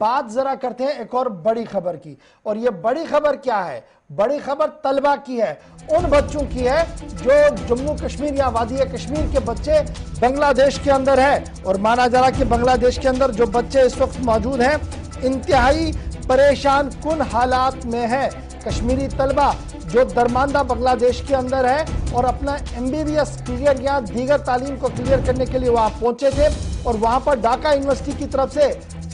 बात जरा करते हैं एक और बड़ी खबर की, और ये बड़ी खबर क्या है? बड़ी खबर तलबा की है, उन बच्चों की है जो जम्मू कश्मीर या वादी कश्मीर के बच्चे बांग्लादेश के अंदर है। और माना जा रहा कि बांग्लादेश के अंदर जो बच्चे इस वक्त मौजूद हैं इंतहाई परेशान कुन हालात में है। कश्मीरी तलबा जो दरमांदा बांग्लादेश के अंदर है और अपना MBBS क्लियर या दीगर तालीम को क्लियर करने के लिए वहां पहुंचे थे, और वहां पर ढाका यूनिवर्सिटी की तरफ से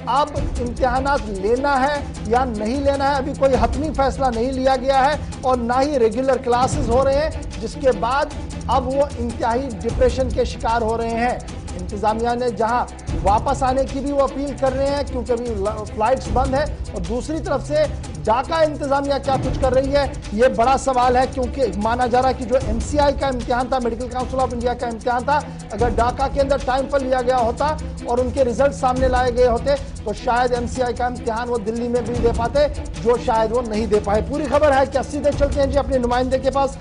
अब इम्तिहानात लेना है या नहीं लेना है अभी कोई हतमी फैसला नहीं लिया गया है, और ना ही रेगुलर क्लासेस हो रहे हैं, जिसके बाद अब वो इंतहाई डिप्रेशन के शिकार हो रहे हैं। इंतजामिया ने जहां वापस आने की भी वो अपील कर रहे हैं क्योंकि अभी फ्लाइट्स बंद है, और दूसरी तरफ से ढाका इंतजामिया क्या कुछ कर रही है ये बड़ा सवाल है, क्योंकि माना जा रहा है कि जो MCI का इम्तिहान था, मेडिकल काउंसिल ऑफ इंडिया का इम्तिहान था, अगर ढाका के अंदर टाइम पर लिया गया होता और उनके रिजल्ट सामने लाए गए होते तो शायद MCI का इम्तिहान वो दिल्ली में भी दे पाते, जो शायद वो नहीं दे पाए। पूरी खबर है क्या, सीधे चलते हैं जी अपने नुमाइंदे के पास।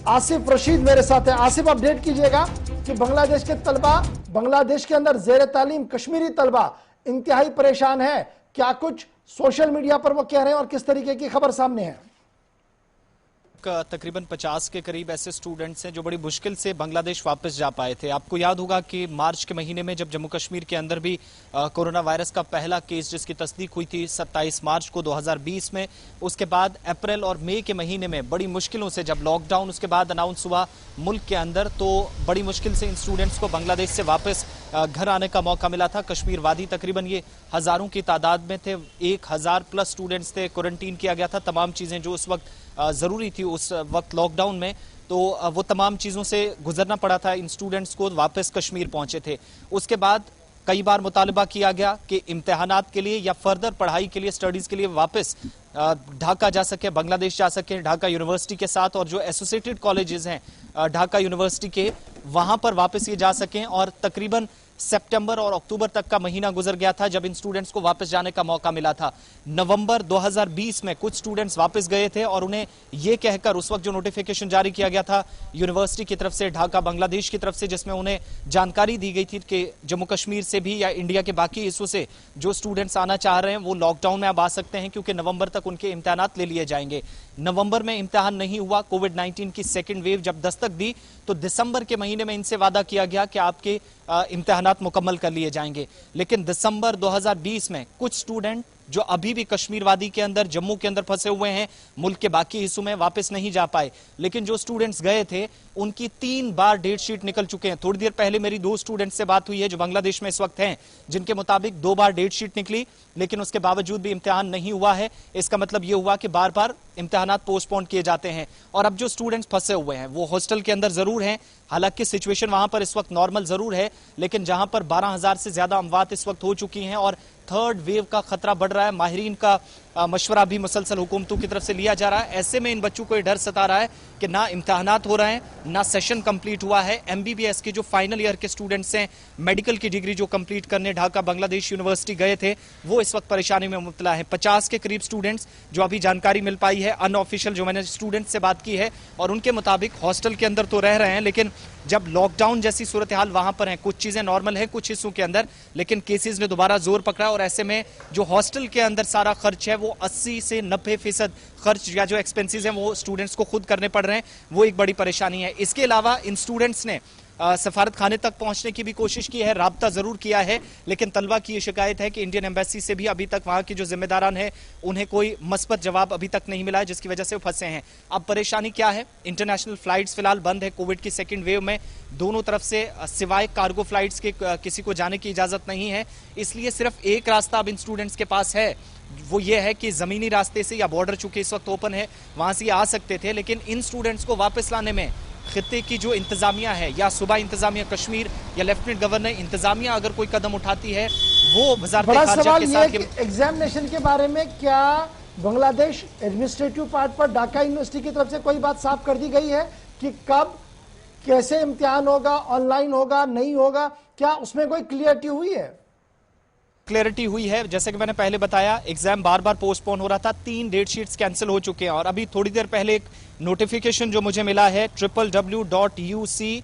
आसिफ रशीद मेरे साथ है। आसिफ, अपडेट कीजिएगा कि बांग्लादेश के तलबा बांग्लादेश के अंदर जेर तालीम कश्मीरी तलबा इंतहाई परेशान है, क्या कुछ सोशल मीडिया पर वो कह रहे हैं और किस तरीके की खबर सामने है? तकरीबन 50 के करीब ऐसे स्टूडेंट्स हैं जो बड़ी मुश्किल से बांग्लादेश वापस जा पाए थे। आपको याद होगा कि मार्च के महीने में जब जम्मू कश्मीर के अंदर भी कोरोना वायरस का पहला केस जिसकी तस्दीक हुई थी 27 मार्च को 2020 में, उसके बाद अप्रैल और मई के महीने में बड़ी मुश्किलों से जब लॉकडाउन उसके बाद अनाउंस हुआ मुल्क के अंदर, तो बड़ी मुश्किल से इन स्टूडेंट्स को बांग्लादेश से वापस घर आने का मौका मिला था। कश्मीर वादी तकरीबन ये हजारों की तादाद में थे, 1000 प्लस स्टूडेंट्स थे, क्वारंटीन किया गया था, तमाम चीजें जो उस वक्त जरूरी थी उस वक्त लॉकडाउन में, तो वो तमाम चीजों से गुजरना पड़ा था इन स्टूडेंट्स को, वापस कश्मीर पहुंचे थे। उसके बाद कई बार मुतालबा किया गया कि इम्तिहानात के लिए या फर्दर पढ़ाई के लिए, स्टडीज के लिए वापस ढाका जा सके, बांग्लादेश जा सके ढाका यूनिवर्सिटी के साथ, और जो एसोसिएटेड कॉलेजेस हैं ढाका यूनिवर्सिटी के वहां पर वापस ये जा सकें। और तकरीबन सितंबर और अक्टूबर तक का महीना गुजर गया था जब इन स्टूडेंट्स को वापस जाने का मौका मिला था। नवंबर 2020 में कुछ स्टूडेंट्स वापस गए थे और उन्हें यह कहकर उस वक्त जो नोटिफिकेशन जारी किया गया था यूनिवर्सिटी की तरफ से, ढाका बांग्लादेश की तरफ से, जिसमें उन्हें जानकारी दी गई थी कि जम्मू कश्मीर से भी या इंडिया के बाकी हिस्सों से जो स्टूडेंट्स आना चाह रहे हैं वो लॉकडाउन में अब आ सकते हैं क्योंकि नवंबर तक उनके इम्तिहानात ले लिए जाएंगे। नवंबर में इम्तिहान नहीं हुआ, कोविड-19 की सेकेंड वेव जब दस्तक दी तो दिसंबर के महीने में इनसे वादा किया गया कि आपके इम्तिहानात मुकम्मल कर लिए जाएंगे। लेकिन दिसंबर 2020 में कुछ स्टूडेंट जो अभी भी कश्मीर वादी के अंदर, जम्मू के अंदर फंसे हुए हैं, मुल्क के बाकी हिस्सों में वापस नहीं जा पाए। लेकिन जो स्टूडेंट्स गए थे उनकी 3 बार डेट शीट निकल चुके हैं। थोड़ी देर पहले मेरी 2 स्टूडेंट्स से बात हुई है जो बांग्लादेश में इस वक्त हैं, जिनके मुताबिक 2 बार डेट शीट निकली, लेकिन उसके बावजूद भी इम्तिहान नहीं हुआ है। इसका मतलब यह हुआ कि बार बार इम्तिहानात पोस्टपोन किए जाते हैं। और अब जो स्टूडेंट्स फंसे हुए हैं वो हॉस्टल के अंदर जरूर हैं, हालांकि सिचुएशन वहां पर इस वक्त नॉर्मल जरूर है, लेकिन जहां पर 12,000 से ज्यादा अमवात इस वक्त हो चुकी हैं और थर्ड वेव का खतरा बढ़ रहा है। माहिरीन का मशवरा भी मुसलसल हुकूमतों की तरफ से लिया जा रहा है। ऐसे में इन बच्चों को यह डर सता रहा है कि ना इम्तिहानात हो रहे हैं, ना सेशन कंप्लीट हुआ है। MBBS के जो फाइनल ईयर के स्टूडेंट्स हैं, मेडिकल की डिग्री जो कंप्लीट करने ढाका बांग्लादेश यूनिवर्सिटी गए थे, वो इस वक्त परेशानी में मुब्तला है। 50 के करीब स्टूडेंट्स जो अभी जानकारी मिल पाई है अनऑफिशियल, जो मैंने स्टूडेंट्स से बात की है, और उनके मुताबिक हॉस्टल के अंदर तो रह रहे हैं, लेकिन जब लॉकडाउन जैसी सूरत हाल वहां पर है, कुछ चीजें नॉर्मल है कुछ हिस्सों के अंदर, लेकिन केसेस ने दोबारा जोर पकड़ा और ऐसे में जो हॉस्टल के अंदर सारा खर्च है वो 80 से 90% खर्च या जो एक्सपेंसेस हैं वो स्टूडेंट्स को खुद करने पड़ रहे हैं, वो एक बड़ी परेशानी है। इसके अलावा इन स्टूडेंट्स ने सफारत खाने तक पहुंचने की भी कोशिश की है, राब्ता जरूर किया है, लेकिन तलबा की यह शिकायत है कि इंडियन एम्बेसी से भी अभी तक वहां के जो जिम्मेदारान है उन्हें कोई मस्बत जवाब अभी तक नहीं मिला है, जिसकी वजह से वो फंसे हैं। अब परेशानी क्या है? इंटरनेशनल फ्लाइट्स फिलहाल बंद है कोविड की सेकेंड वेव में, दोनों तरफ से सिवाय कार्गो फ्लाइट्स के किसी को जाने की इजाजत नहीं है। इसलिए सिर्फ एक रास्ता अब इन स्टूडेंट्स के पास है, वो ये है कि जमीनी रास्ते से, या बॉर्डर चूंकि इस वक्त ओपन है वहां से आ सकते थे, लेकिन इन स्टूडेंट्स को वापस लाने में खित्ते की जो इंतजामिया है, या सूबा इंतजामिया कश्मीर या लेफ्टिनेंट गवर्नर इंतजामिया अगर कोई कदम उठाती है, वो वज़ारत खारजा के साथ एग्जामिनेशन के बारे में क्या बांग्लादेश एडमिनिस्ट्रेटिव पार्ट पर ढाका यूनिवर्सिटी की तरफ से कोई बात साफ कर दी गई है कि कब कैसे इम्तिहान होगा, ऑनलाइन होगा, नहीं होगा, क्या उसमें कोई क्लियरिटी हुई है? क्लैरिटी हुई है। जैसे कि मैंने पहले बताया, एग्जाम बार बार पोस्टपोन हो रहा था, 3 डेट शीट्स कैंसिल हो चुके हैं, और अभी थोड़ी देर पहले एक नोटिफिकेशन जो मुझे मिला है www.uc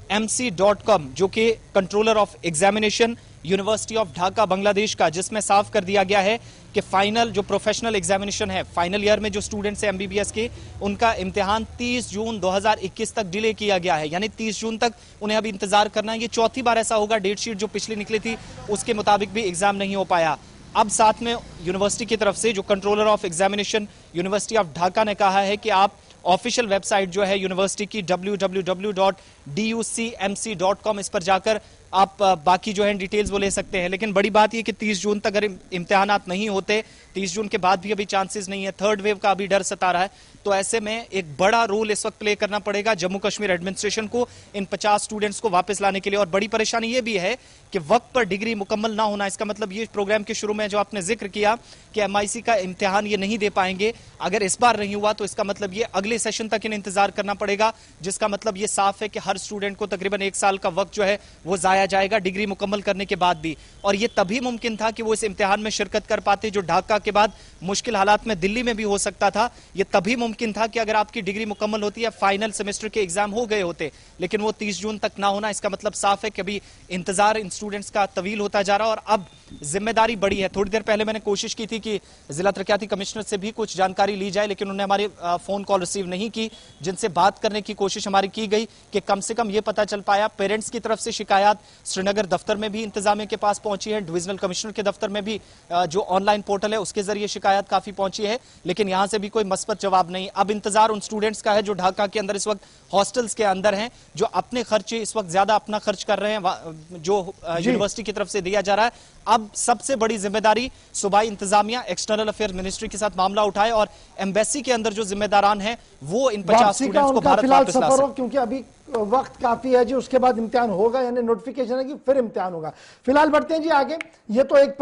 DUC-MC.com, जो कि controller of examination university of Dhaka Bangladesh का, जिसमें साफ कर दिया गया है कि फाइनल जो प्रोफेशनल एग्जामिनेशन है, फाइनल ईयर में जो स्टूडेंट्स हैं एमबीबीएस के, उनका इम्तिहान 30 जून 2021 तक डिले किया गया है। यानी 30 जून तक उन्हें अभी इंतजार करना है। ये चौथी बार ऐसा होगा। डेट शीट जो पिछली निकली थी उसके मुताबिक भी एग्जाम नहीं हो पाया। अब साथ में यूनिवर्सिटी की तरफ से जो controller of examination university of Dhaka ने कहा है कि आप ऑफिशियल वेबसाइट जो है यूनिवर्सिटी की www.ducmc.com, इस पर जाकर आप बाकी जो है डिटेल्स वो ले सकते हैं। लेकिन बड़ी बात यह कि 30 जून तक अगर इम्तिहानात नहीं होते, 30 जून के बाद भी अभी चांसेस नहीं है, थर्ड वेव का अभी डर सता रहा है, तो ऐसे में एक बड़ा रोल इस वक्त प्ले करना पड़ेगा जम्मू कश्मीर एडमिनिस्ट्रेशन को इन 50 स्टूडेंट्स को वापस लाने के लिए। और बड़ी परेशानी यह भी है कि वक्त पर डिग्री मुकम्मल ना होना, इसका मतलब ये प्रोग्राम के शुरू में जो आपने जिक्र किया कि एमआईसी का इम्तिहान ये नहीं दे पाएंगे, अगर इस बार नहीं हुआ तो इसका मतलब ये अगले सेशन तक इन्हें इंतजार करना पड़ेगा, जिसका मतलब ये साफ है कि हर स्टूडेंट को तकरीबन 1 साल का वक्त जो है वो जाया जाएगा डिग्री मुकम्मल करने के बाद भी। और ये तभी मुमकिन था कि वो इस इम्तिहान में शिरकत कर पाते जो ढाका के बाद मुश्किल हालात में दिल्ली में भी हो सकता था। ये तभी मुमकिन था कि अगर आपकी डिग्री मुकम्मल होती है, फाइनल सेमेस्टर के एग्जाम हो गए होते, लेकिन वो 30 जून तक ना होना, इसका मतलब साफ है कि अभी इंतजार इन स्टूडेंट्स का तवील होता जा रहा है और अब जिम्मेदारी बड़ी है। थोड़ी देर पहले मैंने कोशिश की थी कि जिला तरक्याती कमिश्नर से भी कुछ जानकारी ली जाए, लेकिन उन्होंने हमारी फोन कॉल रिसीव नहीं की। जिनसे बात करने की कोशिश हमारी की गई कि कम से कम ये पता चल पाया, पेरेंट्स की तरफ से शिकायत श्रीनगर दफ्तर में भी इंतजामिया के पास पहुंची है, डिविजनल कमिश्नर के दफ्तर में भी जो ऑनलाइन पोर्टल है उसके जरिए शिकायत काफी पहुंची है, लेकिन यहां से भी कोई मस्बत जवाब नहीं। अब इंतजार उन स्टूडेंट्स का है जो ढाका के अंदर इस वक्त हॉस्टल्स के अंदर हैं, जो अपने खर्चे इस वक्त ज्यादा अपना खर्च कर रहे हैं, जो यूनिवर्सिटी की तरफ से दिया जा रहा है। अब सबसे बड़ी जिम्मेदारी सूबाई इंतजामिया एक्सटर्नल अफेयर मिनिस्ट्री के साथ मामला उठाए और एम्बेसी के अंदर जो जिम्मेदारान हैं वो इन 50 स्टूडेंट्स को भारत वापस ला सकें। क्योंकि अभी वक्त काफी है जी, उसके बाद इम्तिहान होगा, यानी नोटिफिकेशन है कि फिर इम्तिहान होगा। फिलहाल बढ़ते हैं जी आगे। ये तो एक